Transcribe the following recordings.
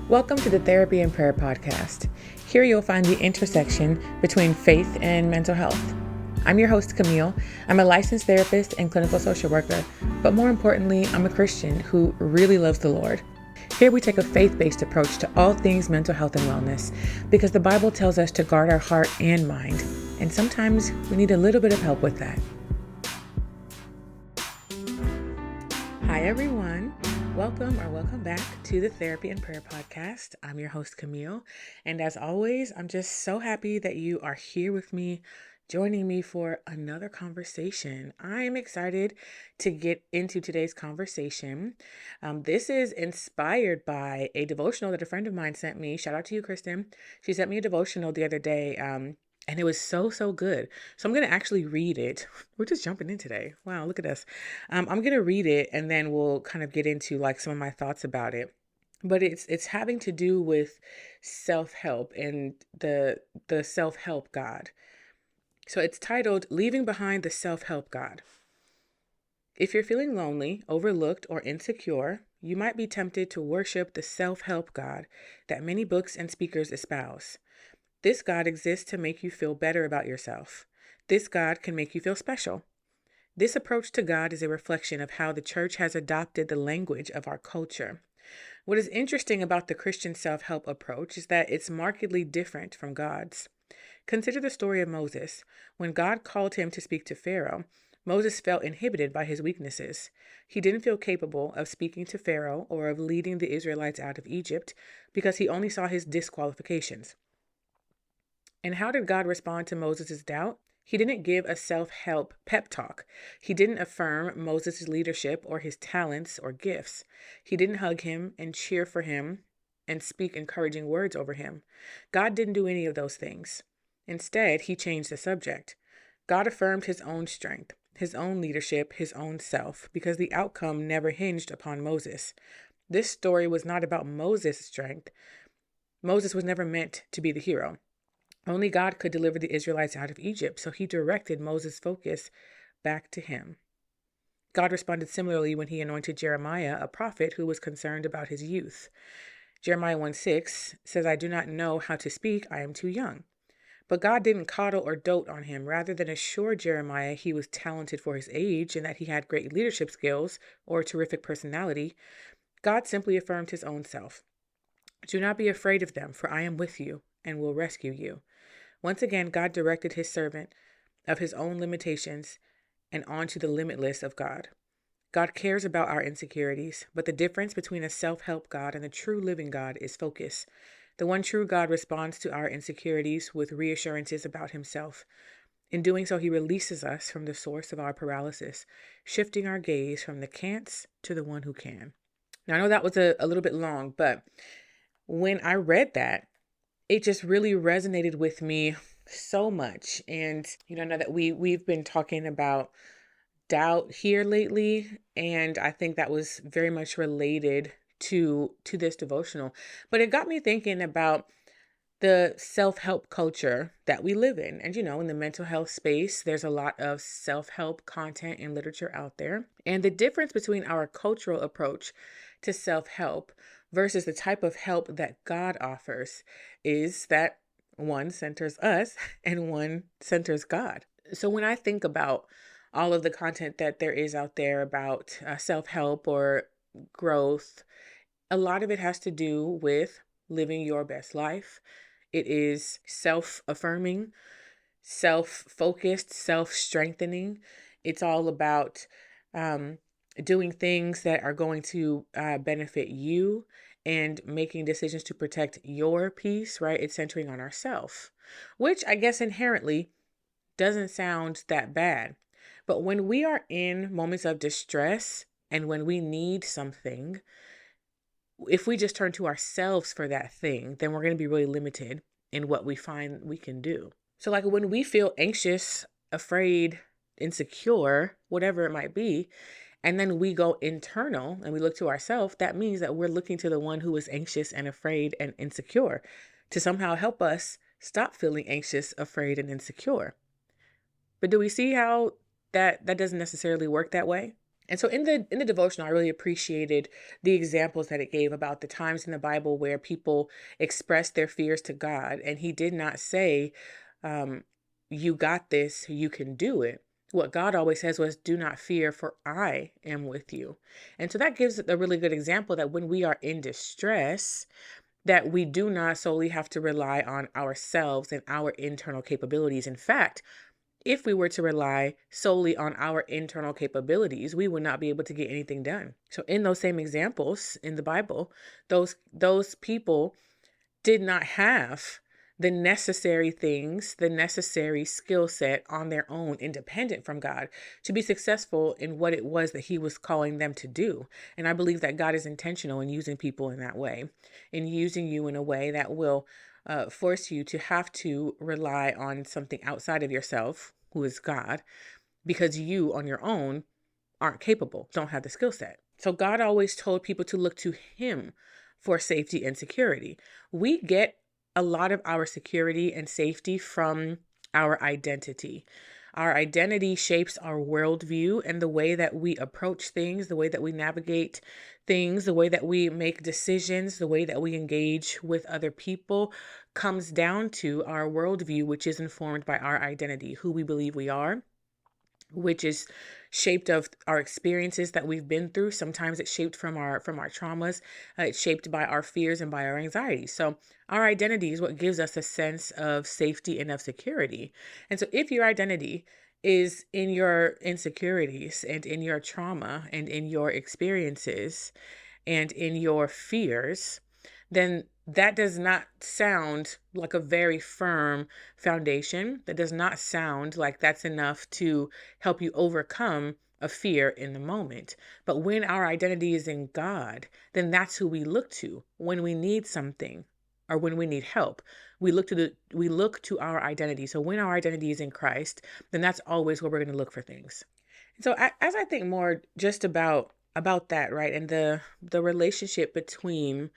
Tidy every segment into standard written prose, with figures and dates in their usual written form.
Welcome to the Therapy and Prayer podcast. Here you'll find the intersection between faith and mental health. I'm your host, Camille. I'm a licensed therapist and clinical social worker, but more importantly, I'm a Christian who really loves the Lord. Here we take a faith-based approach to all things mental health and wellness because the Bible tells us to guard our heart and mind, and sometimes we need a little bit of help with that. Hi, everyone. Welcome back to the Therapy and Prayer podcast. I'm your host, Camille. And as always, I'm just so happy that you are here with me, joining me for another conversation. I'm excited to get into today's conversation. This is inspired by a devotional that a friend of mine sent me. Shout out to you, Kristen. She sent me a devotional the other day. And it was so good. So I'm going to actually read it. We're just jumping in today. Wow, look at us. I'm going to read it and then we'll kind of get into like some of my thoughts about it. But it's having to do with self-help and the self-help God. So it's titled, Leaving Behind the Self-Help God. If you're feeling lonely, overlooked, or insecure, you might be tempted to worship the self-help God that many books and speakers espouse. This God exists to make you feel better about yourself. This God can make you feel special. This approach to God is a reflection of how the church has adopted the language of our culture. What is interesting about the Christian self-help approach is that it's markedly different from God's. Consider the story of Moses. When God called him to speak to Pharaoh, Moses felt inhibited by his weaknesses. He didn't feel capable of speaking to Pharaoh or of leading the Israelites out of Egypt because he only saw his disqualifications. And how did God respond to Moses' doubt? He didn't give a self-help pep talk. He didn't affirm Moses' leadership or his talents or gifts. He didn't hug him and cheer for him and speak encouraging words over him. God didn't do any of those things. Instead, he changed the subject. God affirmed his own strength, his own leadership, his own self, because the outcome never hinged upon Moses. This story was not about Moses' strength. Moses was never meant to be the hero. Only God could deliver the Israelites out of Egypt, so he directed Moses' focus back to him. God responded similarly when he anointed Jeremiah, a prophet who was concerned about his youth. Jeremiah 1:6 says, I do not know how to speak, I am too young. But God didn't coddle or dote on him. Rather than assure Jeremiah he was talented for his age and that he had great leadership skills or a terrific personality, God simply affirmed his own self. Do not be afraid of them, for I am with you and will rescue you. Once again, God directed his servant of his own limitations and onto the limitless of God. God cares about our insecurities, but the difference between a self-help God and the true living God is focus. The one true God responds to our insecurities with reassurances about himself. In doing so, he releases us from the source of our paralysis, shifting our gaze from the can'ts to the one who can. Now, I know that was a little bit long, but when I read that, it just really resonated with me so much. And, I know that we've been talking about doubt here lately, and I think that was very much related to this devotional. But it got me thinking about the self-help culture that we live in. And, in the mental health space, there's a lot of self-help content and literature out there. And the difference between our cultural approach to self-help versus the type of help that God offers is that one centers us and one centers God. So when I think about all of the content that there is out there about self-help or growth, a lot of it has to do with living your best life. It is self-affirming, self-focused, self-strengthening. It's all about doing things that are going to benefit you and making decisions to protect your peace, right? It's centering on ourselves, which I guess inherently doesn't sound that bad. But when we are in moments of distress and when we need something, if we just turn to ourselves for that thing, then we're going to be really limited in what we find we can do. So like when we feel anxious, afraid, insecure, whatever it might be, and then we go internal and we look to ourselves, that means that we're looking to the one who is anxious and afraid and insecure to somehow help us stop feeling anxious, afraid, and insecure. But do we see how that doesn't necessarily work that way? And so in the devotional, I really appreciated the examples that it gave about the times in the Bible where people expressed their fears to God, and He did not say, um, "You got this, you can do it." What God always says was, "Do not fear, for I am with you." And so that gives a really good example that when we are in distress, that we do not solely have to rely on ourselves and our internal capabilities. In fact, if we were to rely solely on our internal capabilities, we would not be able to get anything done. So in those same examples in the Bible, those people did not have the necessary things, the necessary skill set on their own, independent from God, to be successful in what it was that He was calling them to do. And I believe that God is intentional in using people in that way, in using you in a way that will force you to have to rely on something outside of yourself, who is God, because you on your own aren't capable, don't have the skill set. So God always told people to look to Him for safety and security. We get a lot of our security and safety from our identity. Our identity shapes our worldview and the way that we approach things, the way that we navigate things, the way that we make decisions, the way that we engage with other people comes down to our worldview, which is informed by our identity, who we believe we are, which is shaped of our experiences that we've been through. Sometimes it's shaped from our traumas. It's shaped by our fears and by our anxieties. So our identity is what gives us a sense of safety and of security. And so if your identity is in your insecurities and in your trauma and in your experiences and in your fears, then that does not sound like a very firm foundation. That does not sound like that's enough to help you overcome a fear in the moment. But when our identity is in God, then that's who we look to when we need something or when we need help. We look to our identity. So when our identity is in Christ, then that's always where we're going to look for things. So as I think more just about that, right? And the relationship between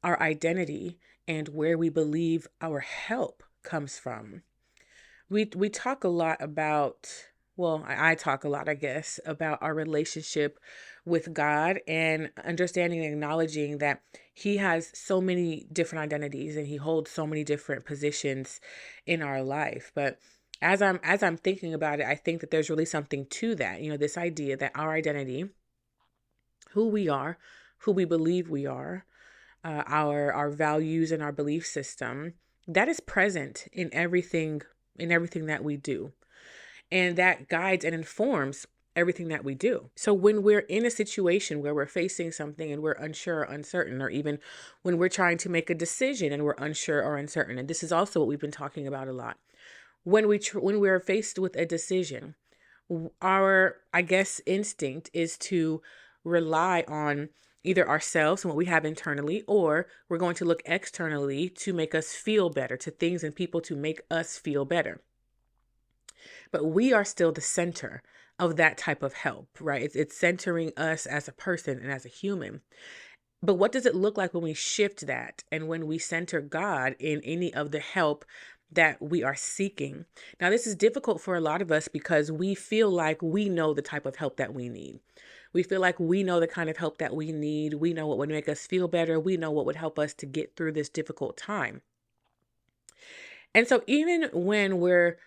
our identity and where we believe our help comes from. We talk a lot about, well, I talk a lot, I guess, about our relationship with God and understanding and acknowledging that He has so many different identities and He holds so many different positions in our life. But as I'm thinking about it, I think that there's really something to that. This idea that our identity, who we are, who we believe we are, our values and our belief system, that is present in everything that we do, and that guides and informs everything that we do. So when we're in a situation where we're facing something and we're unsure or uncertain, or even when we're trying to make a decision and we're unsure or uncertain, and this is also what we've been talking about a lot, when we're faced with a decision, our, I guess, instinct is to rely on either ourselves and what we have internally, or we're going to look externally to make us feel better, to things and people to make us feel better. But we are still the center of that type of help, right? It's centering us as a person and as a human. But what does it look like when we shift that and when we center God in any of the help that we are seeking? Now, this is difficult for a lot of us because we feel like we know the type of help that we need. We feel like we know the kind of help that we need. We know what would make us feel better. We know what would help us to get through this difficult time. And so even when we're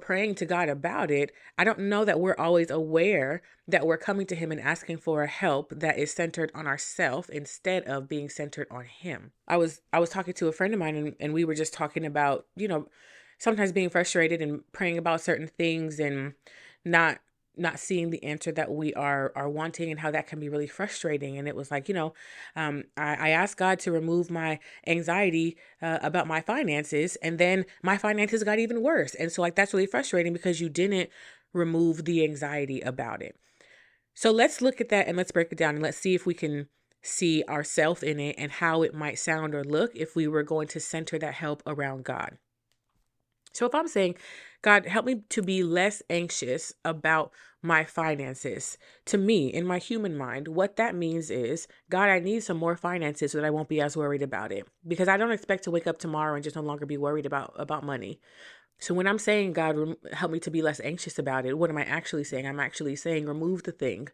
praying to God about it, I don't know that we're always aware that we're coming to Him and asking for a help that is centered on ourselves instead of being centered on Him. I was talking to a friend of mine, and we were just talking about, sometimes being frustrated and praying about certain things and not not seeing the answer that we are wanting, and how that can be really frustrating. And it was like, I asked God to remove my anxiety about my finances, and then my finances got even worse. And so, like, that's really frustrating because you didn't remove the anxiety about it. So let's look at that and let's break it down and let's see if we can see ourselves in it and how it might sound or look if we were going to center that help around God. So if I'm saying, God, help me to be less anxious about my finances, to me, in my human mind, what that means is, God, I need some more finances so that I won't be as worried about it. Because I don't expect to wake up tomorrow and just no longer be worried about money. So when I'm saying, God, help me to be less anxious about it, what am I actually saying? I'm actually saying, remove the thing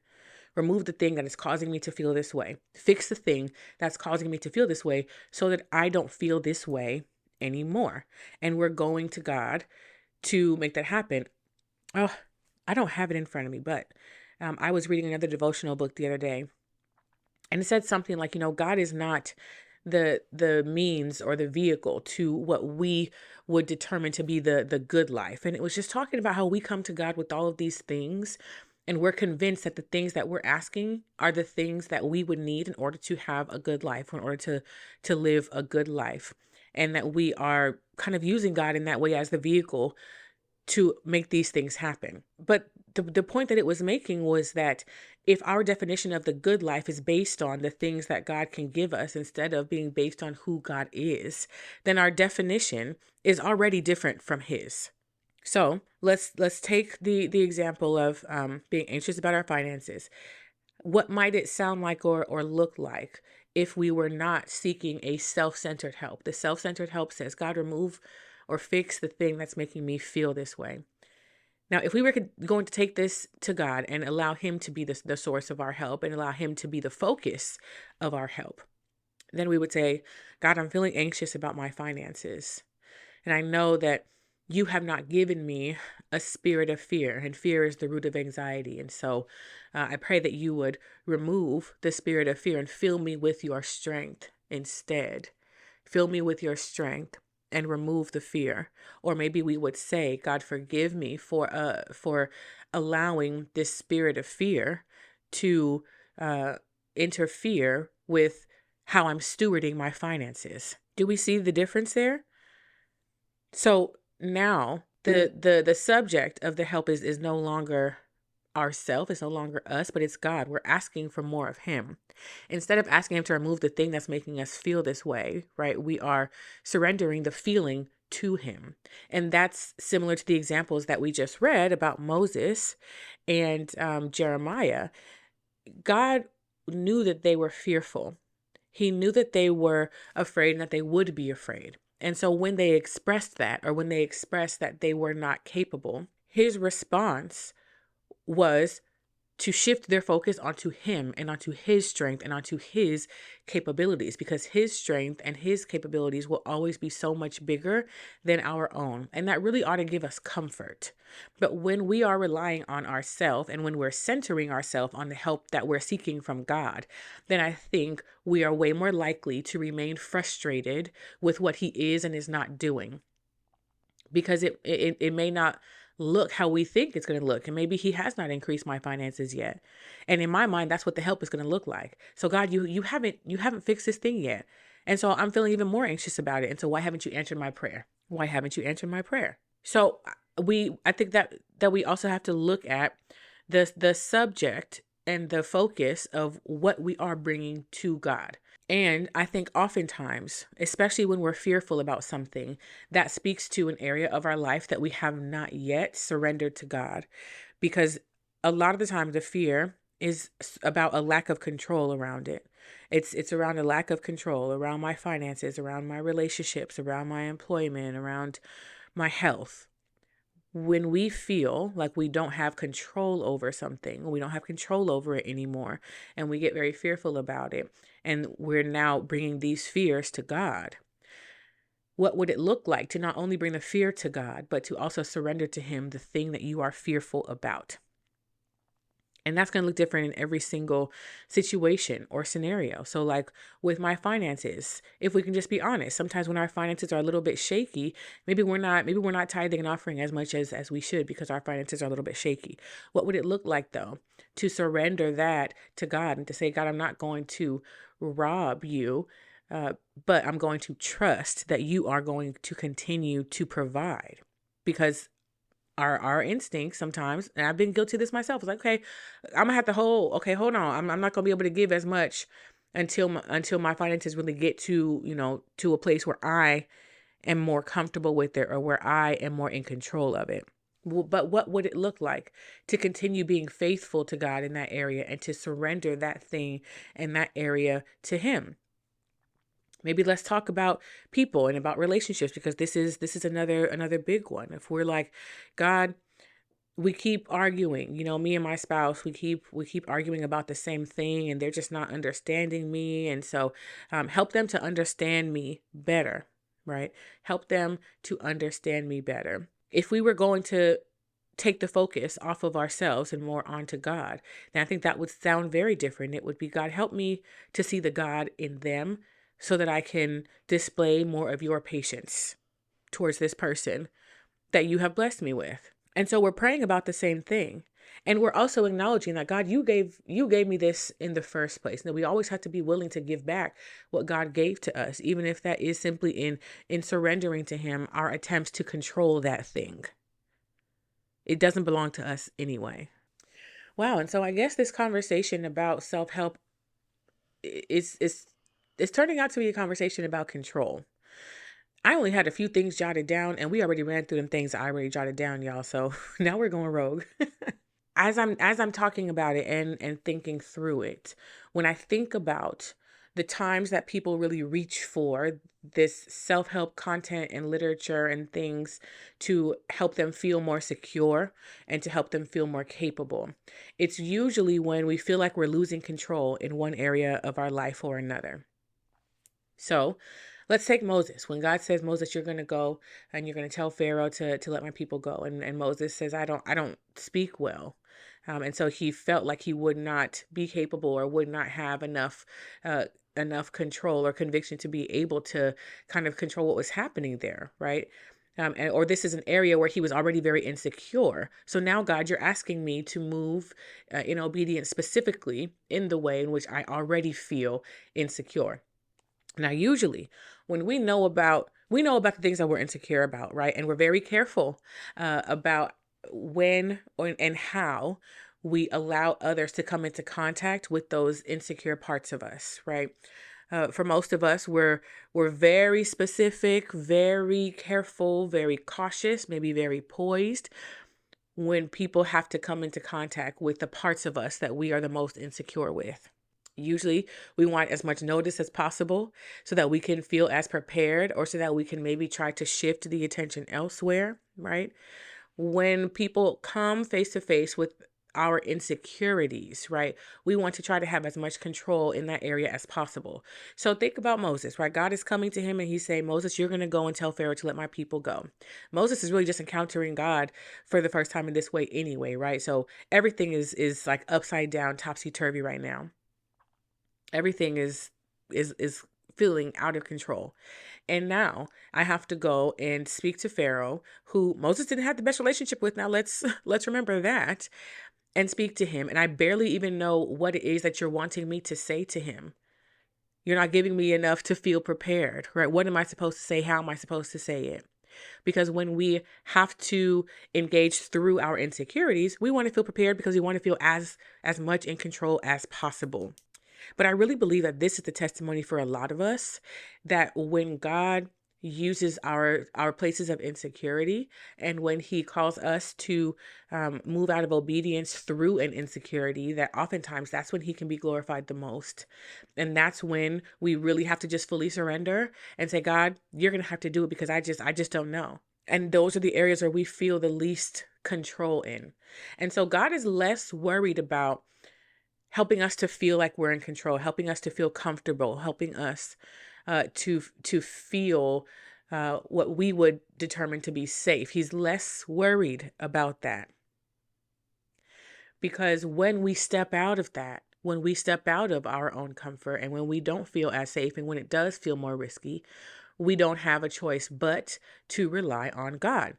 Remove the thing that is causing me to feel this way. Fix the thing that's causing me to feel this way so that I don't feel this way anymore. And we're going to God to make that happen. Oh, I don't have it in front of me, but I was reading another devotional book the other day, and it said something like, God is not the means or the vehicle to what we would determine to be the good life. And it was just talking about how we come to God with all of these things, and we're convinced that the things that we're asking are the things that we would need in order to have a good life, in order to live a good life. And that we are kind of using God in that way as the vehicle to make these things happen. But the point that it was making was that if our definition of the good life is based on the things that God can give us instead of being based on who God is, then our definition is already different from his. So let's take the example of being anxious about our finances. What might it sound like or look like if we were not seeking a self-centered help? The self-centered help says, God, remove or fix the thing that's making me feel this way. Now, if we were going to take this to God and allow him to be the source of our help and allow him to be the focus of our help, then we would say, God, I'm feeling anxious about my finances. And I know that you have not given me a spirit of fear, and fear is the root of anxiety. And so I pray that you would remove the spirit of fear and fill me with your strength instead. Fill me with your strength and remove the fear. Or maybe we would say, God, forgive me for allowing this spirit of fear to interfere with how I'm stewarding my finances. Do we see the difference there? So now the subject of the help is no longer ourself, it's no longer us, but it's God. We're asking for more of him. Instead of asking him to remove the thing that's making us feel this way, right? We are surrendering the feeling to him. And that's similar to the examples that we just read about Moses and Jeremiah. God knew that they were fearful. He knew that they were afraid and that they would be afraid. And so when they expressed that, or when they expressed that they were not capable, his response was to shift their focus onto him and onto his strength and onto his capabilities, because his strength and his capabilities will always be so much bigger than our own. And that really ought to give us comfort. But when we are relying on ourselves and when we're centering ourselves on the help that we're seeking from God, then I think we are way more likely to remain frustrated with what he is and is not doing, because it may not look how we think it's going to look. And maybe he has not increased my finances yet. And in my mind, that's what the help is going to look like. So God, you haven't fixed this thing yet. And so I'm feeling even more anxious about it. And so why haven't you answered my prayer? Why haven't you answered my prayer? So I think that we also have to look at the subject and the focus of what we are bringing to God. And I think oftentimes, especially when we're fearful about something, that speaks to an area of our life that we have not yet surrendered to God. Because a lot of the time, the fear is about a lack of control around it. It's around a lack of control around my finances, around my relationships, around my employment, around my health. When we feel like we don't have control over something, we don't have control over it anymore, and we get very fearful about it, and we're now bringing these fears to God, what would it look like to not only bring the fear to God, but to also surrender to him the thing that you are fearful about? And that's going to look different in every single situation or scenario. So like with my finances, if we can just be honest, sometimes when our finances are a little bit shaky, maybe we're not tithing and offering as much as we should because our finances are a little bit shaky. What would it look like though to surrender that to God and to say, God, I'm not going to rob you, but I'm going to trust that you are going to continue to provide? Because our instincts sometimes, and I've been guilty of this myself. It's like, okay, I'm gonna have to hold on. I'm not gonna be able to give as much until my finances really get to a place where I am more comfortable with it, or where I am more in control of it. But what would it look like to continue being faithful to God in that area and to surrender that thing in that area to him? Maybe let's talk about people and about relationships, because this is another big one. If we're like, God, we keep arguing, me and my spouse, we keep arguing about the same thing, and they're just not understanding me. And so help them to understand me better, right? Help them to understand me better. If we were going to take the focus off of ourselves and more onto God, then I think that would sound very different. It would be, God, help me to see the God in them so that I can display more of your patience towards this person that you have blessed me with. And so we're praying about the same thing. And we're also acknowledging that, God, you gave me this in the first place. Now we always have to be willing to give back what God gave to us, even if that is simply in surrendering to him our attempts to control that thing. It doesn't belong to us anyway. Wow. And so I guess this conversation about self-help is turning out to be a conversation about control. I only had a few things jotted down, and we already ran through them things I already jotted down, y'all. So now we're going rogue. As I'm talking about it and thinking through it, when I think about the times that people really reach for this self-help content and literature and things to help them feel more secure and to help them feel more capable, it's usually when we feel like we're losing control in one area of our life or another. So let's take Moses. When God says, Moses, you're going to go and you're going to tell Pharaoh to let my people go. And Moses says, I don't speak well. And so he felt like he would not be capable or would not have enough control or conviction to be able to kind of control what was happening there, right? Or this is an area where he was already very insecure. So now, God, you're asking me to move in obedience specifically in the way in which I already feel insecure. Now, usually when we know about the things that we're insecure about, right? And we're very careful about when and how we allow others to come into contact with those insecure parts of us, right? For most of us, we're very specific, very careful, very cautious, maybe very poised when people have to come into contact with the parts of us that we are the most insecure with. Usually we want as much notice as possible so that we can feel as prepared, or so that we can maybe try to shift the attention elsewhere, right? When people come face to face with our insecurities, right? We want to try to have as much control in that area as possible. So think about Moses, right? God is coming to him and he's saying, Moses, you're going to go and tell Pharaoh to let my people go. Moses is really just encountering God for the first time in this way anyway, right? So everything is like upside down, topsy-turvy right now. Everything is feeling out of control. And now I have to go and speak to Pharaoh, who Moses didn't have the best relationship with. Now let's remember that, and speak to him. And I barely even know what it is that you're wanting me to say to him. You're not giving me enough to feel prepared, right? What am I supposed to say? How am I supposed to say it? Because when we have to engage through our insecurities, we want to feel prepared because we want to feel as much in control as possible. But I really believe that this is the testimony for a lot of us, that when God uses our places of insecurity, and when he calls us to move out of obedience through an insecurity, that oftentimes that's when he can be glorified the most. And that's when we really have to just fully surrender and say, God, you're going to have to do it, because I just don't know. And those are the areas where we feel the least control in. And so God is less worried about helping us to feel like we're in control, helping us to feel comfortable, helping us to feel what we would determine to be safe. He's less worried about that, because when we step out of that, when we step out of our own comfort, and when we don't feel as safe, and when it does feel more risky, we don't have a choice but to rely on God.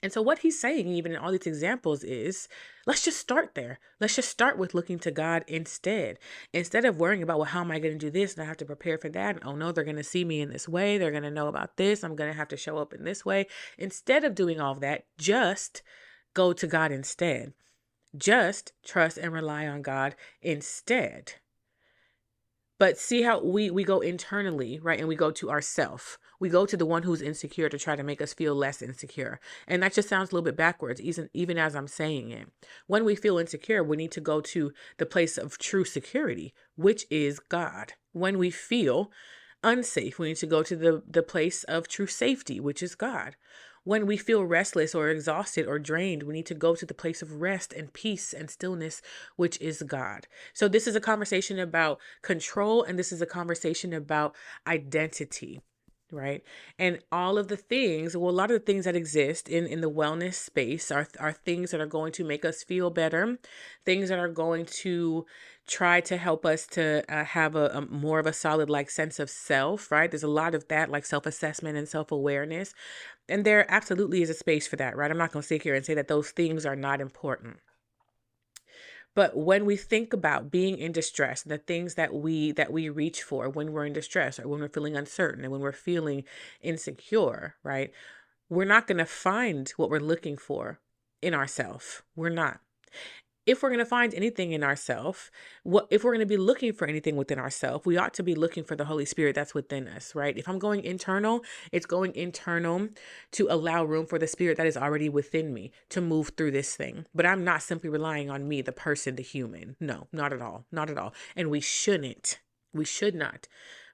And so what he's saying, even in all these examples, is let's just start there. Let's just start with looking to God instead. Instead of worrying about, well, how am I going to do this? And I have to prepare for that. And, oh no, they're going to see me in this way. They're going to know about this. I'm going to have to show up in this way. Instead of doing all of that, just go to God instead. Just trust and rely on God instead. But see how we go internally, right? And we go to ourself. We go to the one who's insecure to try to make us feel less insecure. And that just sounds a little bit backwards, even as I'm saying it. When we feel insecure, we need to go to the place of true security, which is God. When we feel unsafe, we need to go to the place of true safety, which is God. When we feel restless or exhausted or drained, we need to go to the place of rest and peace and stillness, which is God. So this is a conversation about control, and this is a conversation about identity. Right. And all of the things, well, a lot of the things that exist in the wellness space are things that are going to make us feel better, things that are going to try to help us to have a more of a solid like sense of self, right? There's a lot of that, like self-assessment and self-awareness. And there absolutely is a space for that, right? I'm not going to sit here and say that those things are not important. But when we think about being in distress, the things that we reach for when we're in distress or when we're feeling uncertain and when we're feeling insecure, right? We're not going to find what we're looking for in ourselves. We're not. If we're going to find anything in ourselves, what if we're going to be looking for anything within ourselves, we ought to be looking for the Holy Spirit that's within us, right? If I'm going internal, it's going internal to allow room for the Spirit that is already within me to move through this thing. But I'm not simply relying on me, the person, the human. No, not at all. Not at all. And we shouldn't. We should not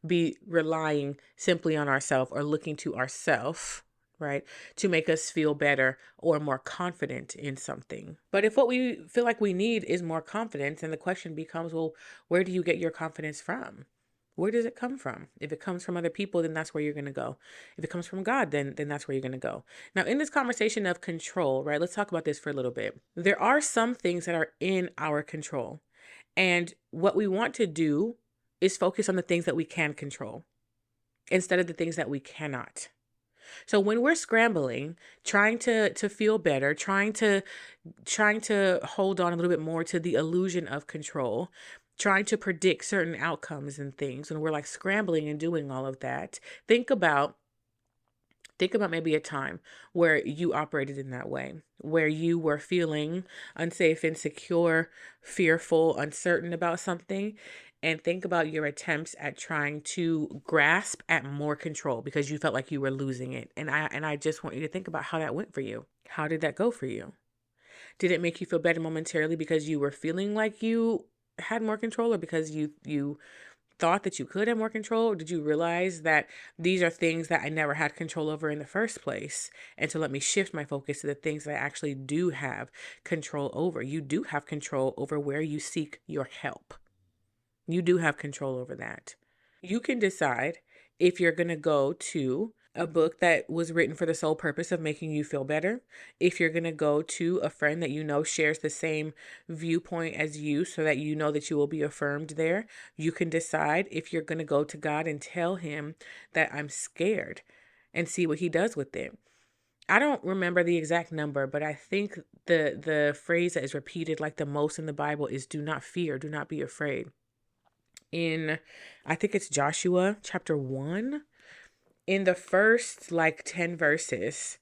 be relying simply on ourselves or looking to ourselves, right, to make us feel better or more confident in something. But if what we feel like we need is more confidence, then the question becomes, well, where do you get your confidence from? Where does it come from? If it comes from other people, then that's where you're going to go. If it comes from God, then that's where you're going to go. Now, in this conversation of control, right, let's talk about this for a little bit. There are some things that are in our control. And what we want to do is focus on the things that we can control instead of the things that we cannot. So when we're scrambling, trying to feel better, trying to hold on a little bit more to the illusion of control, trying to predict certain outcomes and things, when we're like scrambling and doing all of that, think about maybe a time where you operated in that way, where you were feeling unsafe, insecure, fearful, uncertain about something. And think about your attempts at trying to grasp at more control because you felt like you were losing it. And I just want you to think about how that went for you. How did that go for you? Did it make you feel better momentarily because you were feeling like you had more control, or because you thought that you could have more control? Or did you realize that these are things that I never had control over in the first place? And to let me shift my focus to the things that I actually do have control over. You do have control over where you seek your help. You do have control over that. You can decide if you're going to go to a book that was written for the sole purpose of making you feel better, if you're going to go to a friend that you know shares the same viewpoint as you so that you know that you will be affirmed there. You can decide if you're going to go to God and tell him that I'm scared and see what he does with it. I don't remember the exact number, but I think the phrase that is repeated like the most in the Bible is do not fear, do not be afraid. I think it's Joshua chapter 1, in the first like 10 verses,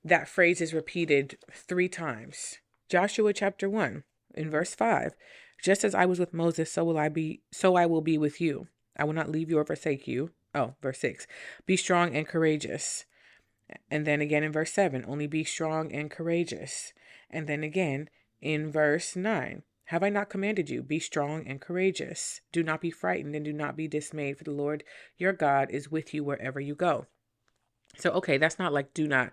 that phrase is repeated 3 times. Joshua chapter 1 in verse 5, just as I was with Moses, so I will be with you. I will not leave you or forsake you. Oh, verse 6, be strong and courageous. And then again in verse 7, only be strong and courageous. And then again in verse 9, have I not commanded you? Be strong and courageous. Do not be frightened and do not be dismayed, for the Lord your God is with you wherever you go. So, okay, that's not like do not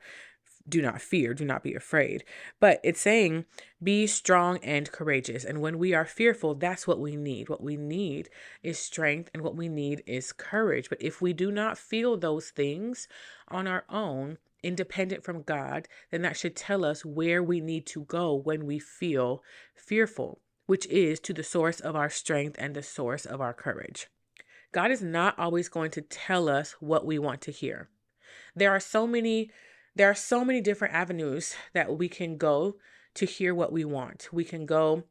fear, do not be afraid. But it's saying be strong and courageous. And when we are fearful, that's what we need. What we need is strength, and what we need is courage. But if we do not feel those things on our own, independent from God, then that should tell us where we need to go when we feel fearful, which is to the source of our strength and the source of our courage. God is not always going to tell us what we want to hear. There are so many different avenues that we can go to hear what we want. We can go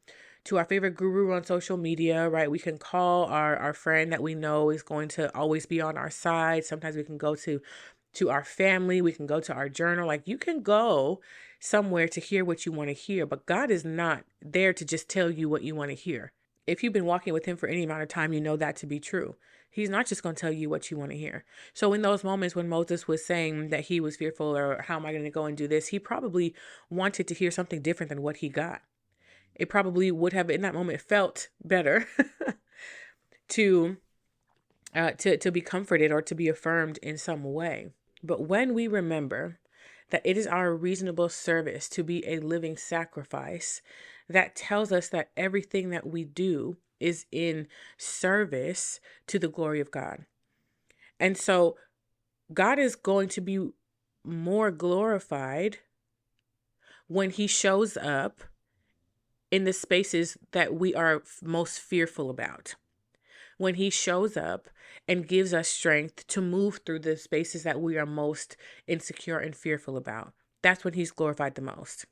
to our favorite guru on social media, right? We can call our friend that we know is going to always be on our side. Sometimes we can go to our family. We can go to our journal. Like, you can go somewhere to hear what you want to hear, but God is not there to just tell you what you want to hear. If you've been walking with him for any amount of time, you know that to be true. He's not just going to tell you what you want to hear. So in those moments when Moses was saying that he was fearful, or how am I going to go and do this, he probably wanted to hear something different than what he got. It probably would have in that moment felt better to be comforted or to be affirmed in some way. But when we remember that it is our reasonable service to be a living sacrifice, that tells us that everything that we do is in service to the glory of God. And so God is going to be more glorified when he shows up in the spaces that we are most fearful about. When he shows up and gives us strength to move through the spaces that we are most insecure and fearful about. That's when he's glorified the most.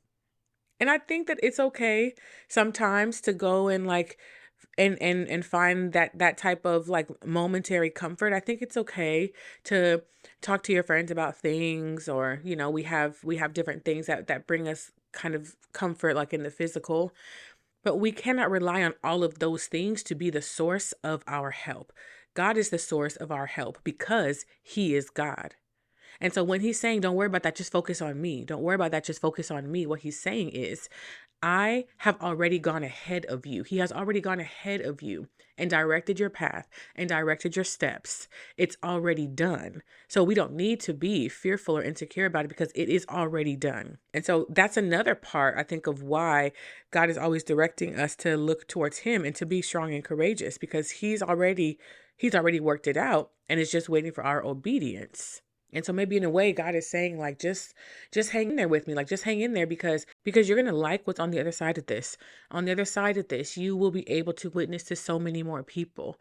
And I think that it's okay sometimes to go and and find that type of like momentary comfort. I think it's okay to talk to your friends about things, or we have different things that bring us kind of comfort, like in the physical. But we cannot rely on all of those things to be the source of our help. God is the source of our help because he is God. And so when he's saying, don't worry about that, just focus on me. Don't worry about that, just focus on me. What he's saying is, I have already gone ahead of you. He has already gone ahead of you and directed your path and directed your steps. It's already done. So we don't need to be fearful or insecure about it because it is already done. And so that's another part, I think, of why God is always directing us to look towards him and to be strong and courageous, because he's already worked it out and is just waiting for our obedience. And so maybe in a way, God is saying, like, just hang in there with me. Like, just hang in there because you're going to like what's on the other side of this. On the other side of this, you will be able to witness to so many more people.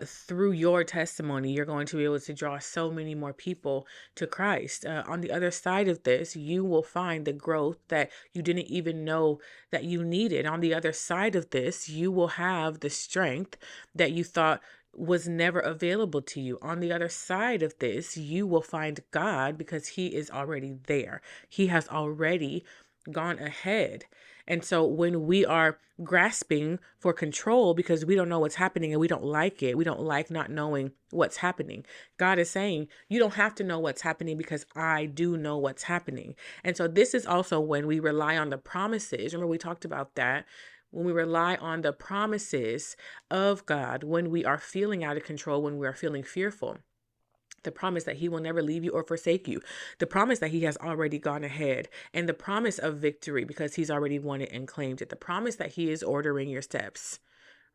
Through your testimony, you're going to be able to draw so many more people to Christ. On the other side of this, you will find the growth that you didn't even know that you needed. On the other side of this, you will have the strength that you thought was never available to you. On the other side of this, you will find God because he is already there. He has already gone ahead. And so when we are grasping for control because we don't know what's happening and we don't like it, we don't like not knowing what's happening, God is saying, you don't have to know what's happening because I do know what's happening. And so this is also when we rely on the promises. Remember, we talked about that. When we rely on the promises of God, when we are feeling out of control, when we are feeling fearful, the promise that he will never leave you or forsake you, the promise that he has already gone ahead, and the promise of victory because he's already won it and claimed it, the promise that he is ordering your steps,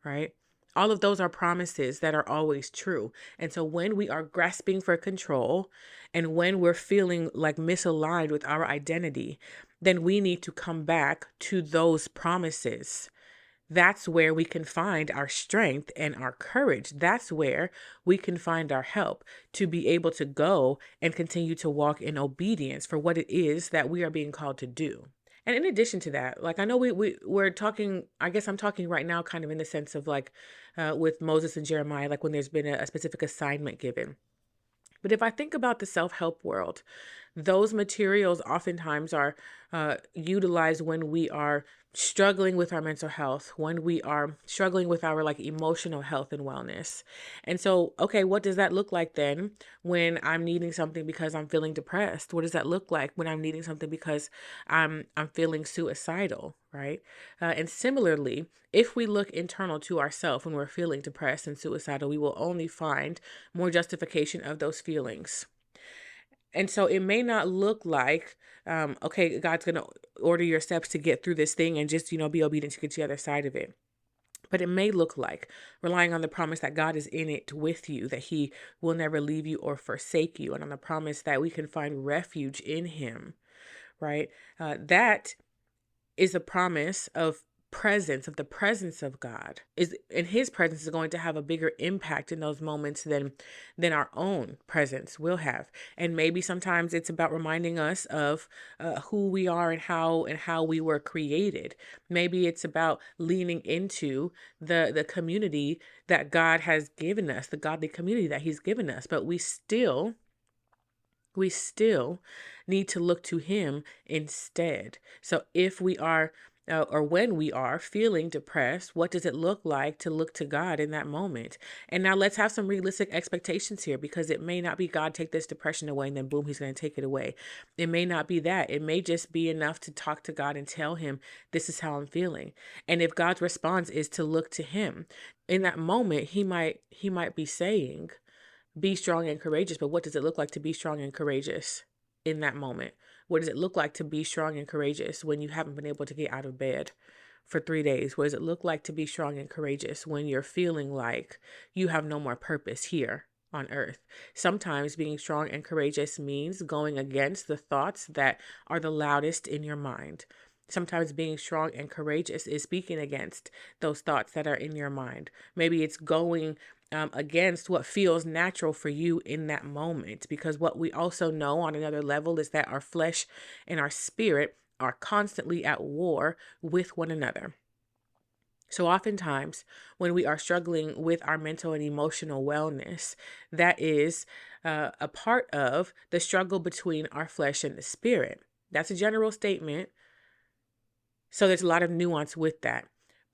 right? All of those are promises that are always true. And so when we are grasping for control and when we're feeling like misaligned with our identity, then we need to come back to those promises. That's where we can find our strength and our courage. That's where we can find our help to be able to go and continue to walk in obedience for what it is that we are being called to do. And in addition to that, like I know we're talking, I guess I'm talking right now kind of in the sense of like with Moses and Jeremiah, like when there's been a specific assignment given. But if I think about the self-help world, those materials oftentimes are utilized when we are struggling with our mental health, when we are struggling with our like emotional health and wellness. And so, okay, what does that look like then when I'm needing something because I'm feeling depressed? What does that look like when I'm needing something because I'm feeling suicidal, right? And similarly, if we look internal to ourselves when we're feeling depressed and suicidal, we will only find more justification of those feelings. And so it may not look like, okay, God's going to order your steps to get through this thing and just, be obedient to get to the other side of it. But it may look like relying on the promise that God is in it with you, that he will never leave you or forsake you, and on the promise that we can find refuge in him, right? That is a promise of the presence of God, is, and his presence is going to have a bigger impact in those moments than our own presence will have. And maybe sometimes it's about reminding us of who we are and how we were created. Maybe it's about leaning into the community that God has given us, the godly community that he's given us. But we still need to look to him instead. So if we are, or when we are feeling depressed, what does it look like to look to God in that moment? And now let's have some realistic expectations here, because it may not be God, take this depression away, and then boom, he's going to take it away. It may not be that. It may just be enough to talk to God and tell him, this is how I'm feeling. And if God's response is to look to him in that moment, he might be saying, be strong and courageous. But what does it look like to be strong and courageous? in that moment? What does it look like to be strong and courageous when you haven't been able to get out of bed for 3 days? What does it look like to be strong and courageous when you're feeling like you have no more purpose here on earth? Sometimes being strong and courageous means going against the thoughts that are the loudest in your mind. Sometimes being strong and courageous is speaking against those thoughts that are in your mind. Maybe it's going against what feels natural for you in that moment. Because what we also know on another level is that our flesh and our spirit are constantly at war with one another. So oftentimes when we are struggling with our mental and emotional wellness, that is a part of the struggle between our flesh and the spirit. That's a general statement. So there's a lot of nuance with that.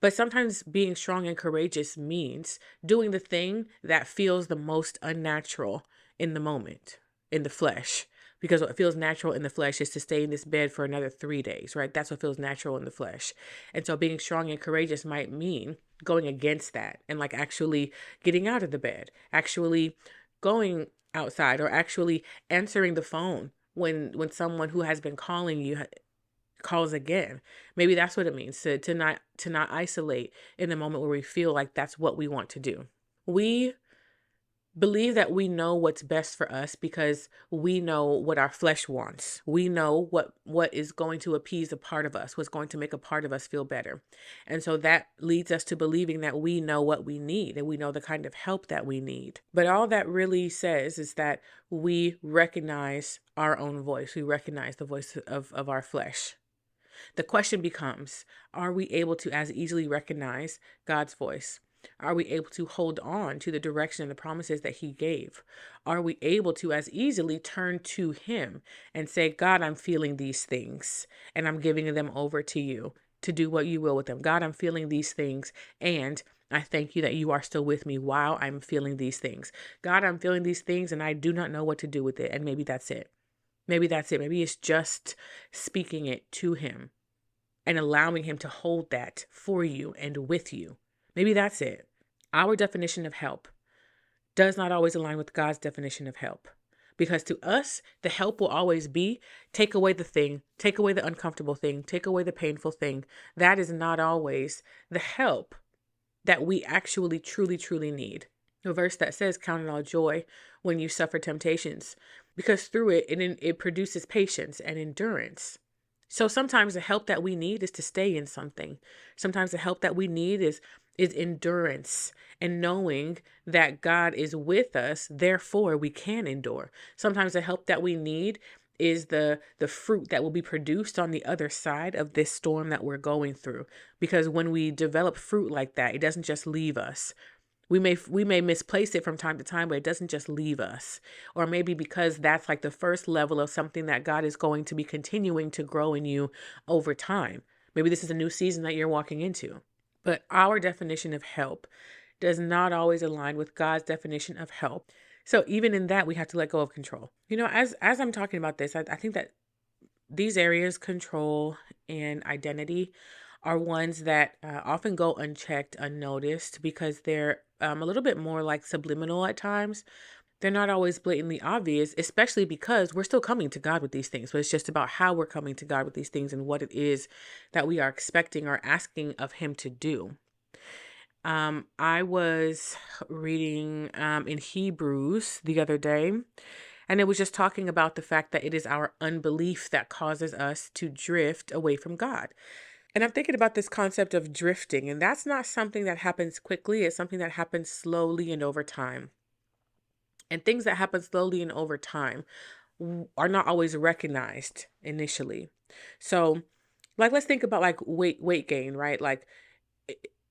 But sometimes being strong and courageous means doing the thing that feels the most unnatural in the moment, in the flesh. Because what feels natural in the flesh is to stay in this bed for another 3 days, right? That's what feels natural in the flesh. And so being strong and courageous might mean going against that and like actually getting out of the bed, actually going outside, or actually answering the phone when someone who has been calling you calls again. Maybe that's what it means to not isolate in the moment where we feel like that's what we want to do. We believe that we know what's best for us because we know what our flesh wants. We know what is going to appease a part of us, what's going to make a part of us feel better. And so that leads us to believing that we know what we need and we know the kind of help that we need. But all that really says is that we recognize our own voice. We recognize the voice of our flesh. The question becomes, are we able to as easily recognize God's voice? Are we able to hold on to the direction and the promises that He gave? Are we able to as easily turn to Him and say, God, I'm feeling these things and I'm giving them over to you to do what you will with them. God, I'm feeling these things and I thank you that you are still with me while I'm feeling these things. God, I'm feeling these things and I do not know what to do with it. And maybe that's it. Maybe that's it. Maybe it's just speaking it to Him and allowing Him to hold that for you and with you. Maybe that's it. Our definition of help does not always align with God's definition of help. Because to us, the help will always be take away the thing, take away the uncomfortable thing, take away the painful thing. That is not always the help that we actually truly need. A verse that says, count it all joy when you suffer temptations, because through it produces patience and endurance. So sometimes the help that we need is to stay in something. Sometimes the help that we need is endurance and knowing that God is with us, therefore we can endure. Sometimes the help that we need is the fruit that will be produced on the other side of this storm that we're going through. Because when we develop fruit like that, it doesn't just leave us. We may misplace it from time to time, but it doesn't just leave us. Or maybe because that's like the first level of something that God is going to be continuing to grow in you over time. Maybe this is a new season that you're walking into. But our definition of help does not always align with God's definition of help. So even in that, we have to let go of control. As I'm talking about this, I think that these areas, control and identity, are ones that often go unchecked, unnoticed, because they're a little bit more like subliminal at times. They're not always blatantly obvious, especially because we're still coming to God with these things. But it's just about how we're coming to God with these things and what it is that we are expecting or asking of Him to do. I was reading in Hebrews the other day, and it was just talking about the fact that it is our unbelief that causes us to drift away from God. And I'm thinking about this concept of drifting, and that's not something that happens quickly. It's something that happens slowly and over time. And things that happen slowly and over time are not always recognized initially. So, like, let's think about like weight gain, right? Like,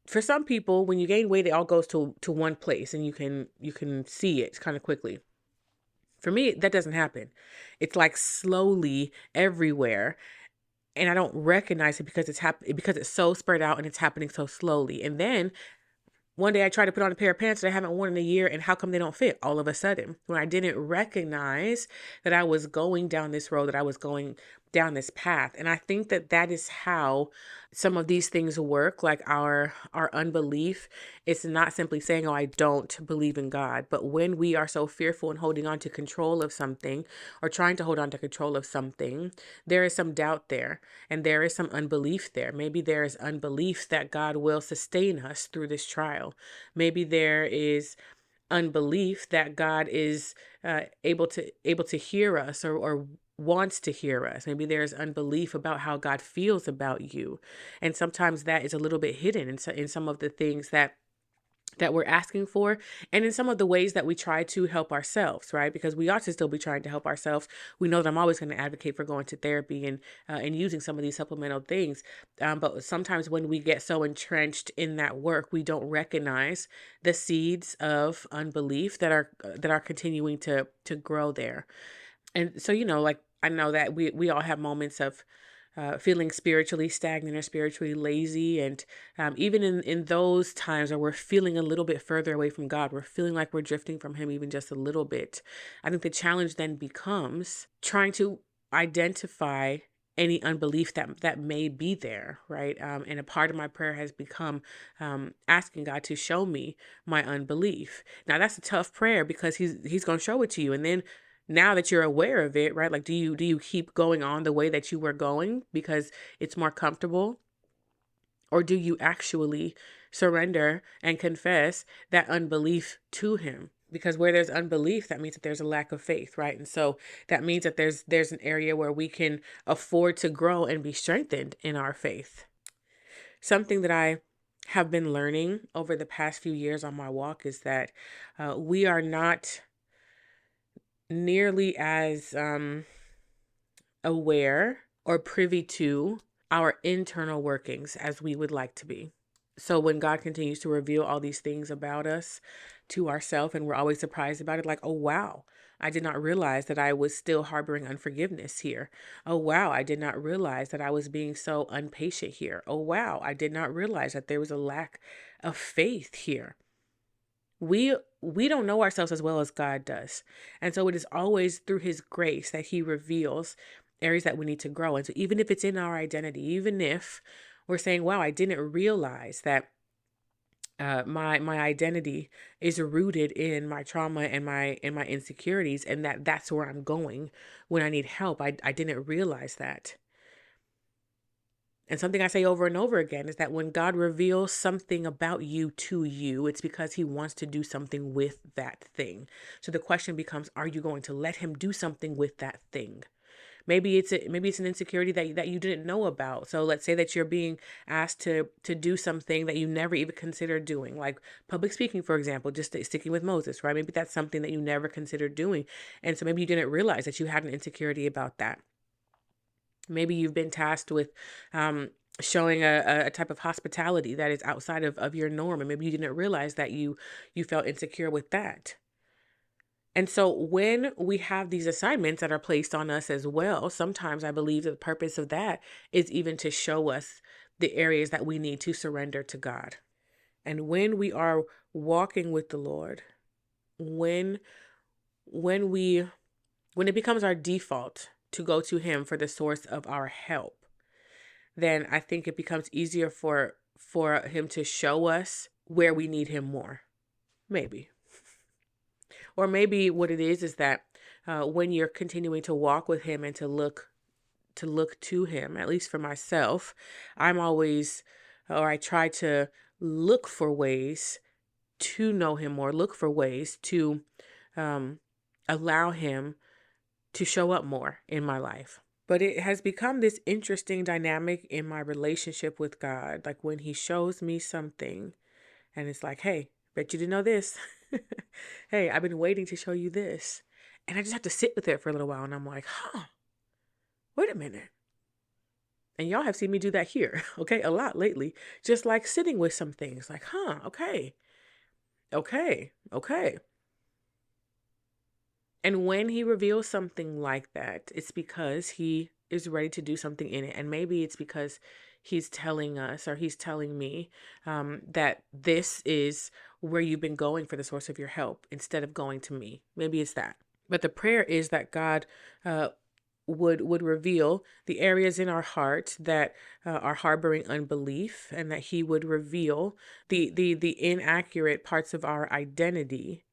for some people, when you gain weight, it all goes to one place, and you can see it kind of quickly. For me, that doesn't happen. It's like slowly everywhere, and I don't recognize it because because it's so spread out and it's happening so slowly. And then one day I try to put on a pair of pants that I haven't worn in a year, and how come they don't fit all of a sudden? When I didn't recognize that I was going down this road, that I was going down this path. And I think that that is how some of these things work. Like our unbelief, it's not simply saying, oh, I don't believe in God. But when we are so fearful and holding on to control of something, or trying to hold on to control of something, there is some doubt there, and there is some unbelief there. Maybe there is unbelief that God will sustain us through this trial. Maybe there is unbelief that God is able to hear us, or wants to hear us. Maybe there's unbelief about how God feels about you. And sometimes that is a little bit hidden in some of the things that we're asking for, and in some of the ways that we try to help ourselves, right? Because we ought to still be trying to help ourselves. We know that I'm always going to advocate for going to therapy and using some of these supplemental things. But sometimes when we get so entrenched in that work, we don't recognize the seeds of unbelief that are continuing to grow there. And so, like, I know that we all have moments of feeling spiritually stagnant or spiritually lazy. And even in those times where we're feeling a little bit further away from God, we're feeling like we're drifting from Him even just a little bit. I think the challenge then becomes trying to identify any unbelief that may be there, right? And a part of my prayer has become asking God to show me my unbelief. Now that's a tough prayer because He's going to show it to you, and then now that you're aware of it, right? Like, do you keep going on the way that you were going because it's more comfortable? Or do you actually surrender and confess that unbelief to Him? Because where there's unbelief, that means that there's a lack of faith, right? And so that means that there's an area where we can afford to grow and be strengthened in our faith. Something that I have been learning over the past few years on my walk is that we are not nearly as aware or privy to our internal workings as we would like to be. So when God continues to reveal all these things about us to ourselves, and we're always surprised about it, like, oh, wow, I did not realize that I was still harboring unforgiveness here. Oh, wow, I did not realize that I was being so impatient here. Oh, wow, I did not realize that there was a lack of faith here. We don't know ourselves as well as God does. And so it is always through His grace that He reveals areas that we need to grow. And so even if it's in our identity, even if we're saying, wow, I didn't realize that my identity is rooted in my trauma and my insecurities, and that's where I'm going when I need help. I didn't realize that. And something I say over and over again is that when God reveals something about you to you, it's because He wants to do something with that thing. So the question becomes, are you going to let Him do something with that thing? Maybe it's an insecurity that you didn't know about. So let's say that you're being asked to do something that you never even considered doing, like public speaking, for example, just sticking with Moses, right? Maybe that's something that you never considered doing. And so maybe you didn't realize that you had an insecurity about that. Maybe you've been tasked with showing a type of hospitality that is outside of your norm. And maybe you didn't realize that you felt insecure with that. And so when we have these assignments that are placed on us as well, sometimes I believe that the purpose of that is even to show us the areas that we need to surrender to God. And when we are walking with the Lord, when when we when it becomes our default to go to Him for the source of our help, then I think it becomes easier for Him to show us where we need Him more. Maybe. Or maybe what it is that when you're continuing to walk with Him and to look to Him, at least for myself, I try to look for ways to know Him more, look for ways to um, allow Him to show up more in my life. But it has become this interesting dynamic in my relationship with God. Like when He shows me something and it's like, hey, bet you didn't know this. Hey, I've been waiting to show you this. And I just have to sit with it for a little while. And I'm like, wait a minute. And y'all have seen me do that here, okay, a lot lately. Just like sitting with some things like, okay. And when He reveals something like that, it's because He is ready to do something in it. And maybe it's because He's telling us, or He's telling me, that this is where you've been going for the source of your help instead of going to me. Maybe it's that. But the prayer is that God would reveal the areas in our heart that are harboring unbelief, and that he would reveal the inaccurate parts of our identity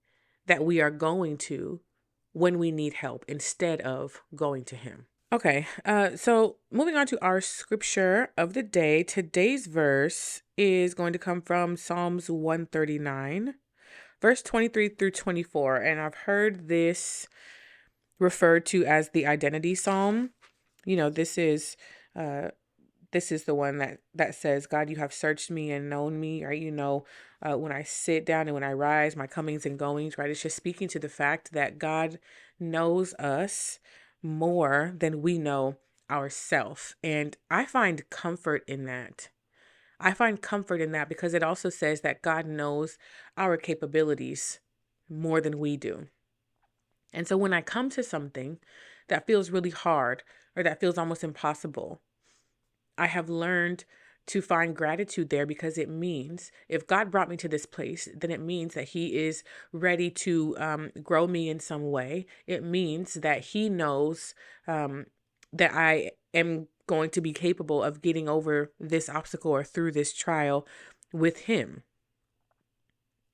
that we are going to when we need help instead of going to him. Okay, so moving on to our scripture of the day. Today's verse is going to come from Psalms 139, verse 23 through 24. And I've heard this referred to as the identity psalm. You know, this is the one that says, God, you have searched me and known me, right? You know, when I sit down and when I rise, my comings and goings, right? It's just speaking to the fact that God knows us more than we know ourselves. And I find comfort in that. I find comfort in that because it also says that God knows our capabilities more than we do. And so when I come to something that feels really hard or that feels almost impossible, I have learned to find gratitude there, because it means if God brought me to this place, then it means that he is ready to grow me in some way. It means that he knows that I am going to be capable of getting over this obstacle or through this trial with him.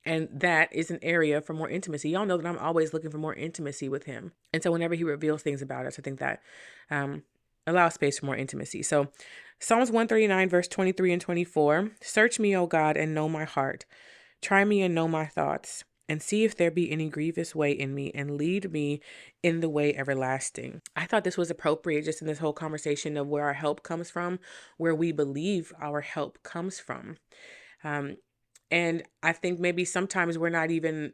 And that is an area for more intimacy. Y'all know that I'm always looking for more intimacy with him. And so whenever he reveals things about us, I think that allows space for more intimacy. So Psalms 139, verse 23 and 24, search me, O God, and know my heart. Try me and know my thoughts, and see if there be any grievous way in me, and lead me in the way everlasting. I thought this was appropriate just in this whole conversation of where our help comes from, where we believe our help comes from. And I think maybe sometimes we're not even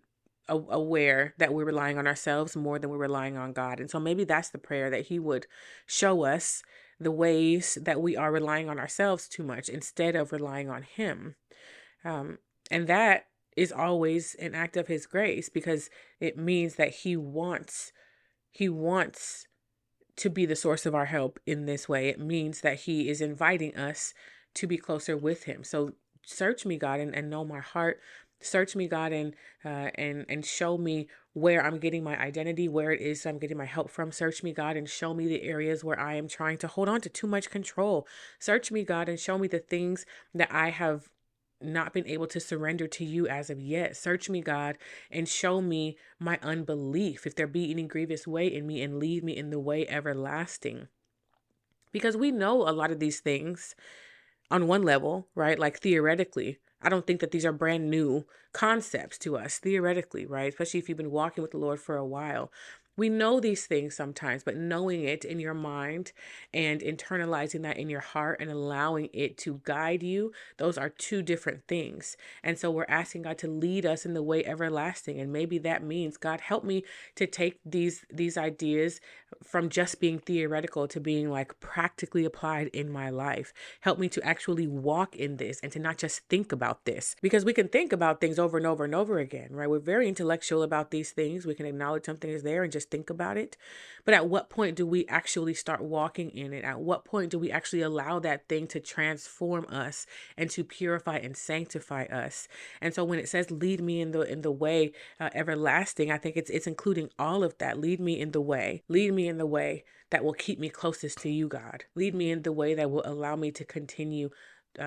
aware that we're relying on ourselves more than we're relying on God. And so maybe that's the prayer, that he would show us the ways that we are relying on ourselves too much instead of relying on him. And that is always an act of his grace, because it means that he wants to be the source of our help in this way. It means that he is inviting us to be closer with him. So search me, God, and know my heart. Search me, God, and show me where I'm getting my identity, where it is I'm getting my help from. Search me, God, and show me the areas where I am trying to hold on to too much control. Search me, God, and show me the things that I have not been able to surrender to you as of yet. Search me, God, and show me my unbelief, if there be any grievous way in me, and lead me in the way everlasting. Because we know a lot of these things on one level, right? Like theoretically, I don't think that these are brand new concepts to us theoretically, right? Especially if you've been walking with the Lord for a while. We know these things sometimes, but knowing it in your mind and internalizing that in your heart and allowing it to guide you, those are two different things. And so we're asking God to lead us in the way everlasting. And maybe that means, God, help me to take these ideas from just being theoretical to being like practically applied in my life. Help me to actually walk in this and to not just think about this, because we can think about things over and over and over again, right? We're very intellectual about these things. We can acknowledge something is there and just think about it. But at what point do we actually start walking in it? At what point do we actually allow that thing to transform us and to purify and sanctify us? And so when it says lead me in the way everlasting, I think it's including all of that. Lead me in the way. Lead me in the way that will keep me closest to you, God. Lead me in the way that will allow me to continue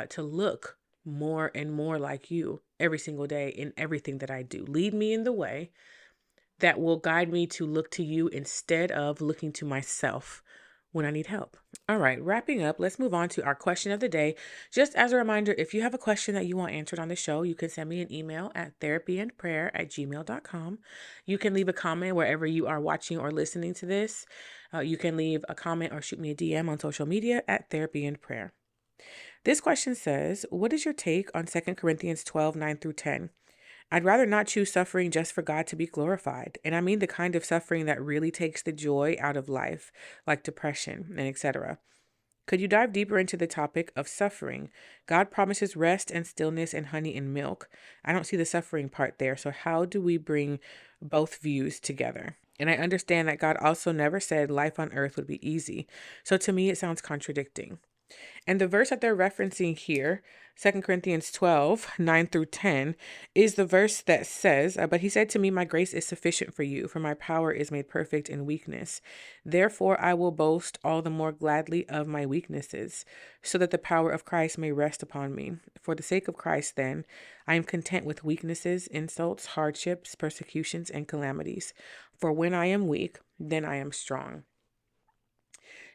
to look more and more like you every single day in everything that I do. Lead me in the way that will guide me to look to you instead of looking to myself when I need help. All right, wrapping up, let's move on to our question of the day. Just as a reminder, if you have a question that you want answered on the show, you can send me an email at therapyandprayer@gmail.com. You can leave a comment wherever you are watching or listening to this. You can leave a comment or shoot me a DM on social media at therapyandprayer. This question says, what is your take on 2 Corinthians 12, 9 through 10? I'd rather not choose suffering just for God to be glorified. And I mean the kind of suffering that really takes the joy out of life, like depression and etc. Could you dive deeper into the topic of suffering? God promises rest and stillness and honey and milk. I don't see the suffering part there. So how do we bring both views together? And I understand that God also never said life on earth would be easy. So to me, it sounds contradicting. And the verse that they're referencing here, 2 Corinthians 12:9-10, is the verse that says, but he said to me, my grace is sufficient for you, for my power is made perfect in weakness. Therefore, I will boast all the more gladly of my weaknesses, so that the power of Christ may rest upon me. For the sake of Christ, then, I am content with weaknesses, insults, hardships, persecutions, and calamities. For when I am weak, then I am strong.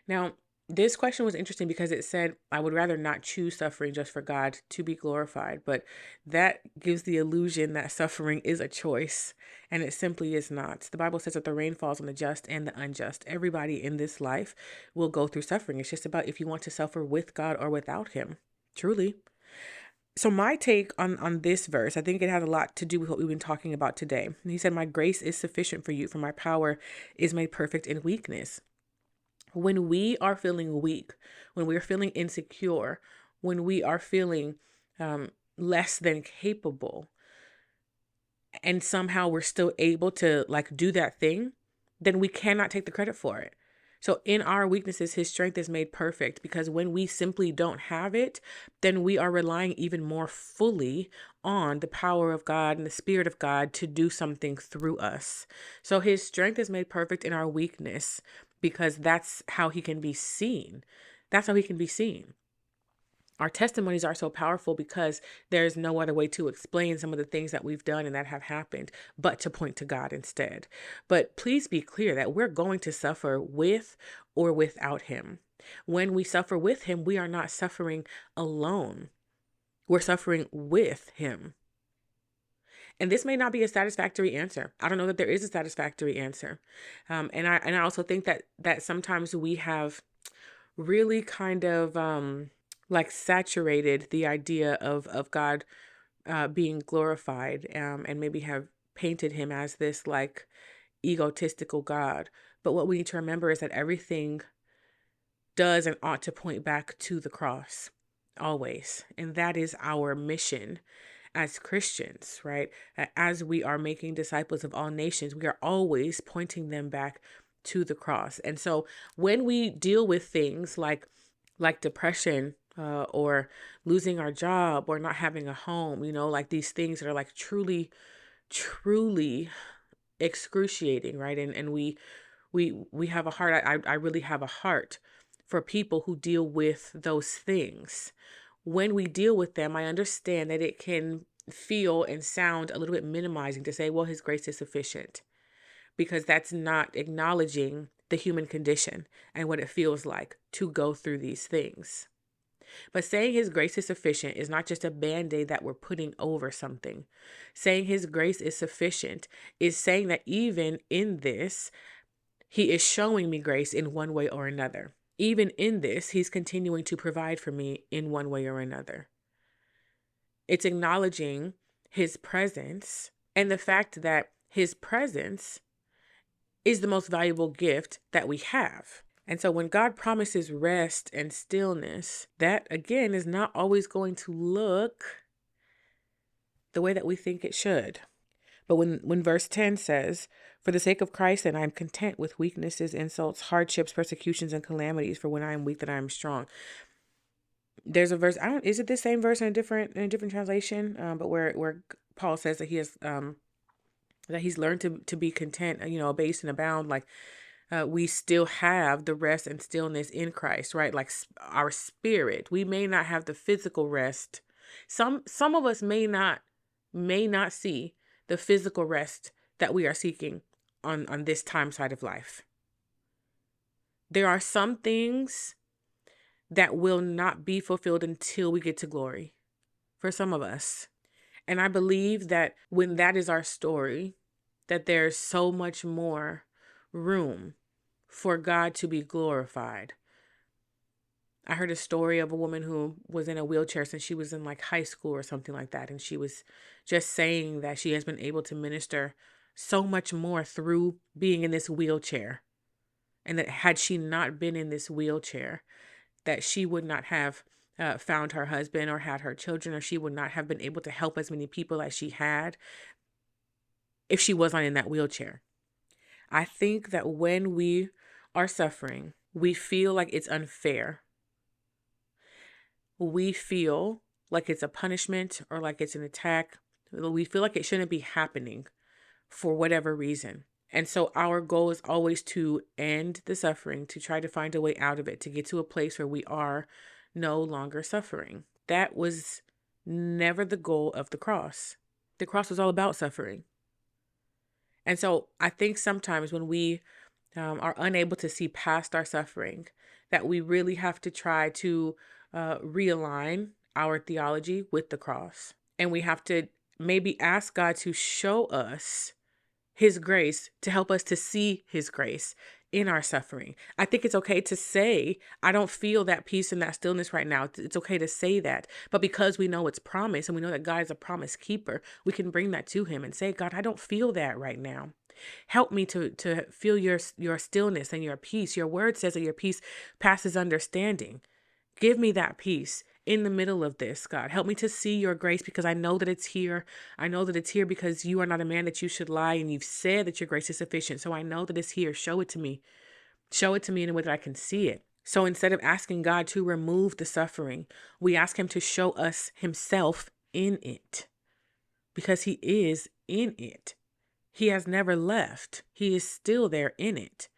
Now, this question was interesting because it said, I would rather not choose suffering just for God to be glorified. But that gives the illusion that suffering is a choice, and it simply is not. The Bible says that the rain falls on the just and the unjust. Everybody in this life will go through suffering. It's just about if you want to suffer with God or without Him, truly. So my take on this verse, I think it has a lot to do with what we've been talking about today. And he said, my grace is sufficient for you, for my power is made perfect in weakness. When we are feeling weak, when we're feeling insecure, when we are feeling less than capable, and somehow we're still able to do that thing, then we cannot take the credit for it. So in our weaknesses, His strength is made perfect, because when we simply don't have it, then we are relying even more fully on the power of God and the Spirit of God to do something through us. So His strength is made perfect in our weakness, because that's how He can be seen. That's how He can be seen. Our testimonies are so powerful because there's no other way to explain some of the things that we've done and that have happened, but to point to God instead. But please be clear that we're going to suffer with or without Him. When we suffer with Him, we are not suffering alone. We're suffering with Him. And this may not be a satisfactory answer. I don't know that there is a satisfactory answer. And I also think that sometimes we have really kind of saturated the idea of God being glorified, and maybe have painted Him as this egotistical God. But what we need to remember is that everything does and ought to point back to the cross, always. And that is our mission as Christians, right? As we are making disciples of all nations, we are always pointing them back to the cross. And so when we deal with things like depression, or losing our job, or not having a home, these things that are truly, truly excruciating, right? And we have a heart. I really have a heart for people who deal with those things. When we deal with them, I understand that it can feel and sound a little bit minimizing to say, well, His grace is sufficient, because that's not acknowledging the human condition and what it feels like to go through these things. But saying His grace is sufficient is not just a band-aid that we're putting over something. Saying His grace is sufficient is saying that even in this, He is showing me grace in one way or another. Even in this, He's continuing to provide for me in one way or another. It's acknowledging His presence, and the fact that His presence is the most valuable gift that we have. And so when God promises rest and stillness, that again is not always going to look the way that we think it should. But when verse 10 says, for the sake of Christ, then I am content with weaknesses, insults, hardships, persecutions, and calamities, for when I am weak, then I am strong. There's a verse, is it the same verse in a different translation? But where Paul says that he has, that he's learned to be content, abased and abound, we still have the rest and stillness in Christ, right? Our spirit. We may not have the physical rest. Some of us may not see the physical rest that we are seeking on this time side of life. There are some things that will not be fulfilled until we get to glory for some of us. And I believe that when that is our story, that there's so much more room for God to be glorified. I heard a story of a woman who was in a wheelchair since she was in high school or something like that. And she was just saying that she has been able to minister so much more through being in this wheelchair. And that had she not been in this wheelchair, that she would not have found her husband or had her children, or she would not have been able to help as many people as she had if she was not in that wheelchair. I think that when we are suffering, we feel like it's unfair we feel like it's a punishment or like it's an attack. We feel like it shouldn't be happening for whatever reason. And so our goal is always to end the suffering, to try to find a way out of it, to get to a place where we are no longer suffering. That was never the goal of the cross. The cross was all about suffering. And so I think sometimes when we are unable to see past our suffering, that we really have to try to realign our theology with the cross. And we have to maybe ask God to show us his grace, to help us to see his grace in our suffering. I think it's okay to say, I don't feel that peace and that stillness right now. It's okay to say that. But because we know it's promise and we know that God is a promise keeper, we can bring that to him and say, God, I don't feel that right now. Help me to feel your stillness and your peace. Your word says that your peace passes understanding. Give me that peace in the middle of this, God. Help me to see your grace because I know that it's here. I know that it's here because you are not a man that you should lie, and you've said that your grace is sufficient. So I know that it's here. Show it to me. Show it to me in a way that I can see it. So instead of asking God to remove the suffering, we ask him to show us himself in it because he is in it. He has never left. He is still there in it.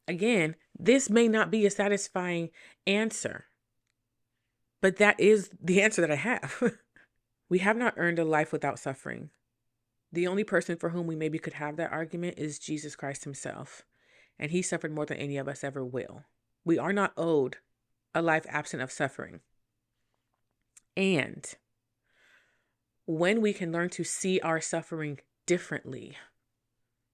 Again, this may not be a satisfying answer, but that is the answer that I have. We have not earned a life without suffering. The only person for whom we maybe could have that argument is Jesus Christ himself. And he suffered more than any of us ever will. We are not owed a life absent of suffering. And when we can learn to see our suffering differently,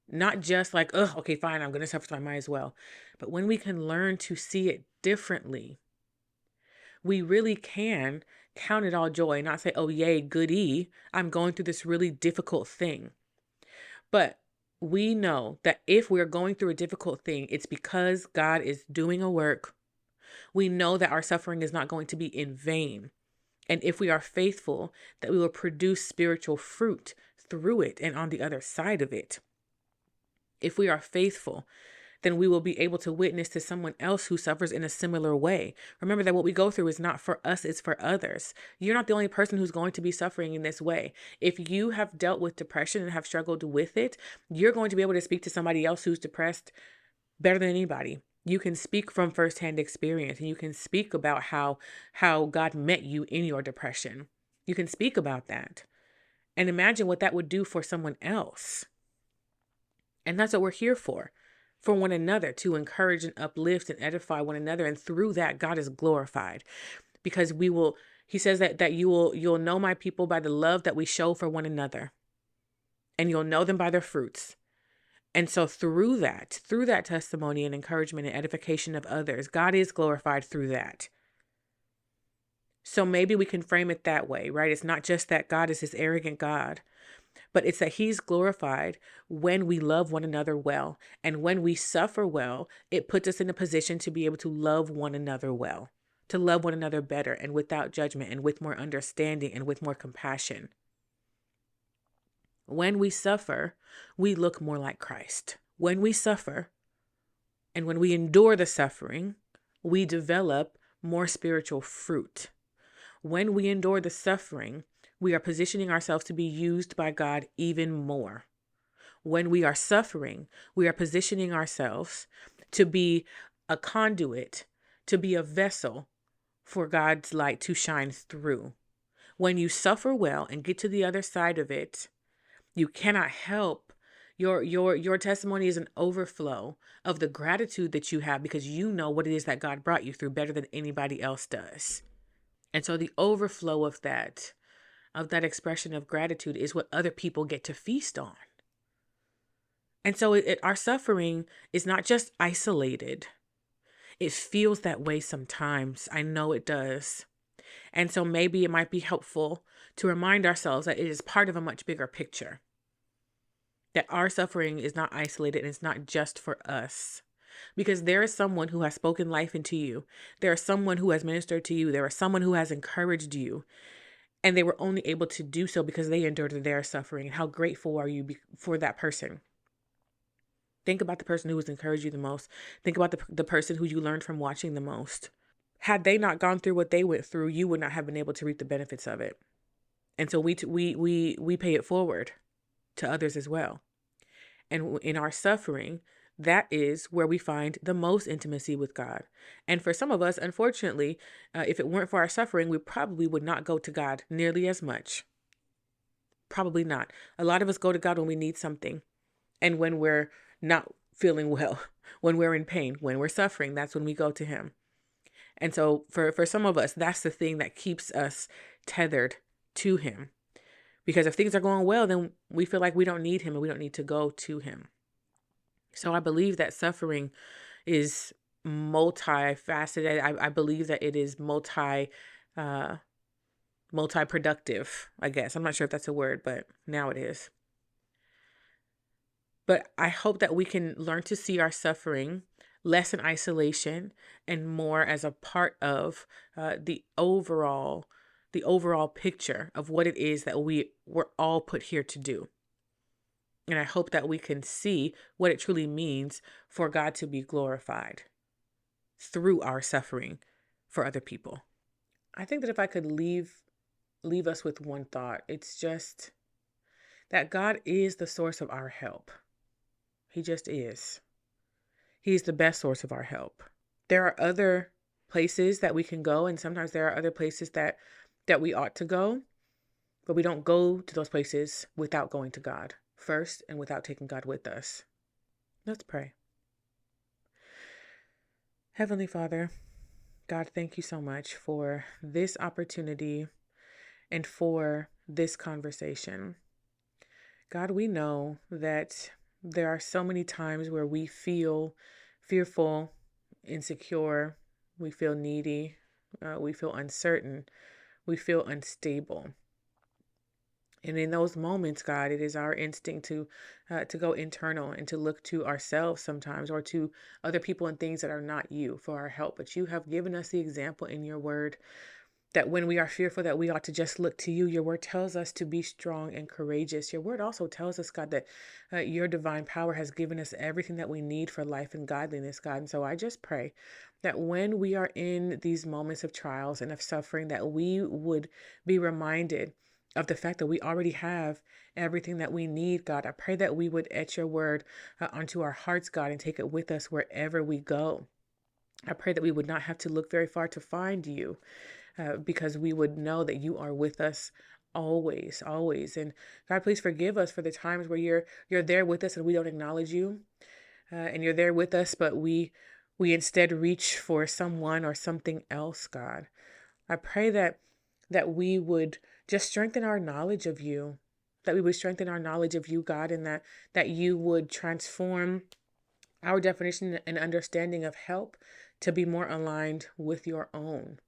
not just like, oh, okay, fine, I'm going to suffer, so I might as well. But when we can learn to see it differently, we really can count it all joy, not say, oh, yay, goody, I'm going through this really difficult thing. But we know that if we're going through a difficult thing, it's because God is doing a work. We know that our suffering is not going to be in vain. And if we are faithful, that we will produce spiritual fruit through it and on the other side of it. If we are faithful, then we will be able to witness to someone else who suffers in a similar way. Remember that what we go through is not for us, it's for others. You're not the only person who's going to be suffering in this way. If you have dealt with depression and have struggled with it, you're going to be able to speak to somebody else who's depressed better than anybody. You can speak from firsthand experience, and you can speak about how God met you in your depression. You can speak about that and imagine what that would do for someone else. And that's what we're here for one another, to encourage and uplift and edify one another. And through that, God is glorified because he says that you'll know my people by the love that we show for one another, and you'll know them by their fruits. And so through that testimony and encouragement and edification of others, God is glorified through that. So maybe we can frame it that way, right? It's not just that God is this arrogant God, but it's that he's glorified when we love one another well. And when we suffer well, it puts us in a position to be able to love one another well, to love one another better and without judgment and with more understanding and with more compassion. When we suffer, we look more like Christ. When we suffer and when we endure the suffering, we develop more spiritual fruit. When we endure the suffering, we are positioning ourselves to be used by God even more. When we are suffering, we are positioning ourselves to be a conduit, to be a vessel for God's light to shine through. When you suffer well and get to the other side of it, you cannot help. Your testimony is an overflow of the gratitude that you have because you know what it is that God brought you through better than anybody else does. And so the overflow of that expression of gratitude is what other people get to feast on. And so our suffering is not just isolated. It feels that way sometimes. I know it does. And so maybe it might be helpful to remind ourselves that it is part of a much bigger picture. That our suffering is not isolated and it's not just for us. Because there is someone who has spoken life into you. There is someone who has ministered to you. There is someone who has encouraged you. And they were only able to do so because they endured their suffering. And how grateful are you for that person? Think about the person who has encouraged you the most. Think about the person who you learned from watching the most. Had they not gone through what they went through, you would not have been able to reap the benefits of it. And so we pay it forward to others as well. And in our suffering, that is where we find the most intimacy with God. And for some of us, unfortunately, if it weren't for our suffering, we probably would not go to God nearly as much. Probably not. A lot of us go to God when we need something. And when we're not feeling well, when we're in pain, when we're suffering, that's when we go to Him. And so for some of us, that's the thing that keeps us tethered to Him. Because if things are going well, then we feel like we don't need Him and we don't need to go to Him. So I believe that suffering is multifaceted. I believe that it is multi-productive, I guess. I'm not sure if that's a word, but now it is. But I hope that we can learn to see our suffering less in isolation and more as a part of the overall picture of what it is that we were all put here to do. And I hope that we can see what it truly means for God to be glorified through our suffering for other people. I think that if I could leave us with one thought, it's just that God is the source of our help. He just is. He's the best source of our help. There are other places that we can go, and sometimes there are other places that we ought to go, but we don't go to those places without going to God first and without taking God with us. Let's pray. Heavenly Father, God, thank you so much for this opportunity and for this conversation. God, we know that there are so many times where we feel fearful, insecure, we feel needy, we feel uncertain, we feel unstable. And in those moments, God, it is our instinct to go internal and to look to ourselves sometimes, or to other people and things that are not you for our help. But you have given us the example in your word that when we are fearful, that we ought to just look to you. Your word tells us to be strong and courageous. Your word also tells us, God, that your divine power has given us everything that we need for life and godliness, God. And so I just pray that when we are in these moments of trials and of suffering, that we would be reminded of the fact that we already have everything that we need, God. I pray that we would etch your word onto our hearts, God, and take it with us wherever we go. I pray that we would not have to look very far to find you, because we would know that you are with us always, always. And God, please forgive us for the times where you're there with us and we don't acknowledge you, and you're there with us, but we instead reach for someone or something else, God. I pray that we would just strengthen our knowledge of you, that we would strengthen our knowledge of you, God, and that you would transform our definition and understanding of help to be more aligned with your own.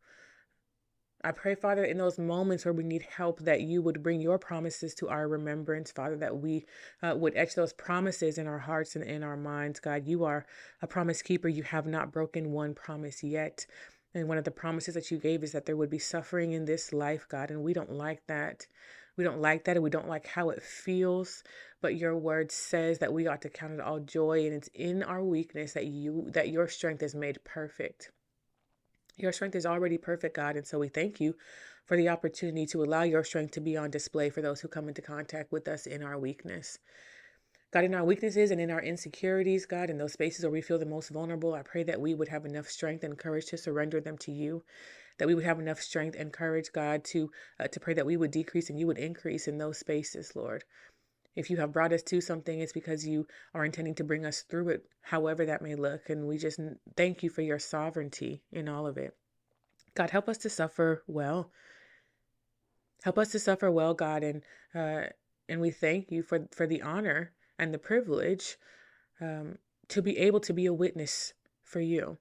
I pray, Father, in those moments where we need help, that you would bring your promises to our remembrance, Father, that we would etch those promises in our hearts and in our minds. God, you are a promise keeper. You have not broken one promise yet. And one of the promises that you gave is that there would be suffering in this life, God, and we don't like that. We don't like that, and we don't like how it feels. But your word says that we ought to count it all joy, and it's in our weakness that your strength is made perfect. Your strength is already perfect, God, and so we thank you for the opportunity to allow your strength to be on display for those who come into contact with us in our weakness. God, in our weaknesses and in our insecurities, God, in those spaces where we feel the most vulnerable, I pray that we would have enough strength and courage to surrender them to you, that we would have enough strength and courage, God, to pray that we would decrease and you would increase in those spaces, Lord. If you have brought us to something, it's because you are intending to bring us through it, however that may look. And we just thank you for your sovereignty in all of it. God, help us to suffer well. Help us to suffer well, God, and we thank you for the honor and the privilege to be able to be a witness for you.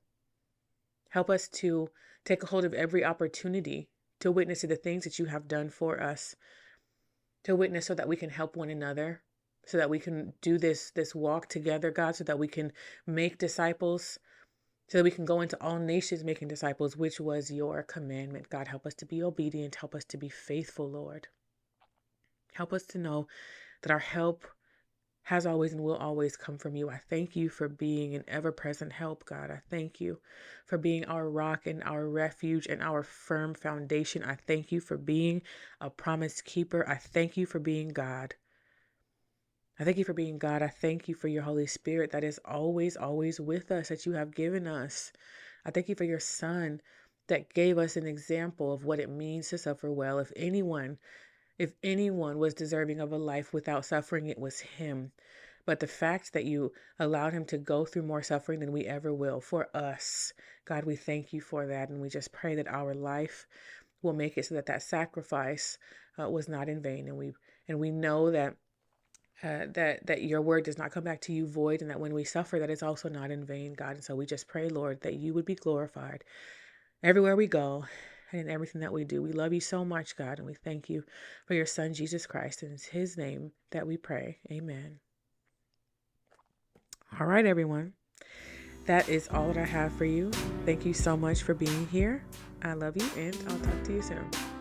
Help us to take a hold of every opportunity to witness to the things that you have done for us, to witness so that we can help one another, so that we can do this walk together, God, so that we can make disciples, so that we can go into all nations making disciples, which was your commandment. God, help us to be obedient. Help us to be faithful, Lord. Help us to know that our help has always and will always come from you. I thank you for being an ever-present help, God. I thank you for being our rock and our refuge and our firm foundation. I thank you for being a promise keeper. I thank you for being God. I thank you for being God. I thank you for your Holy Spirit that is always, always with us, that you have given us. I thank you for your Son that gave us an example of what it means to suffer well. If anyone was deserving of a life without suffering, it was him. But the fact that you allowed him to go through more suffering than we ever will for us, God, we thank you for that. And we just pray that our life will make it so that that sacrifice was not in vain. And we know that your word does not come back to you void, and that when we suffer, that it's also not in vain, God. And so we just pray, Lord, that you would be glorified everywhere we go and in everything that we do. We love you so much, God, and we thank you for your Son, Jesus Christ. And it's his name that we pray. Amen. All right, everyone. That is all that I have for you. Thank you so much for being here. I love you, and I'll talk to you soon.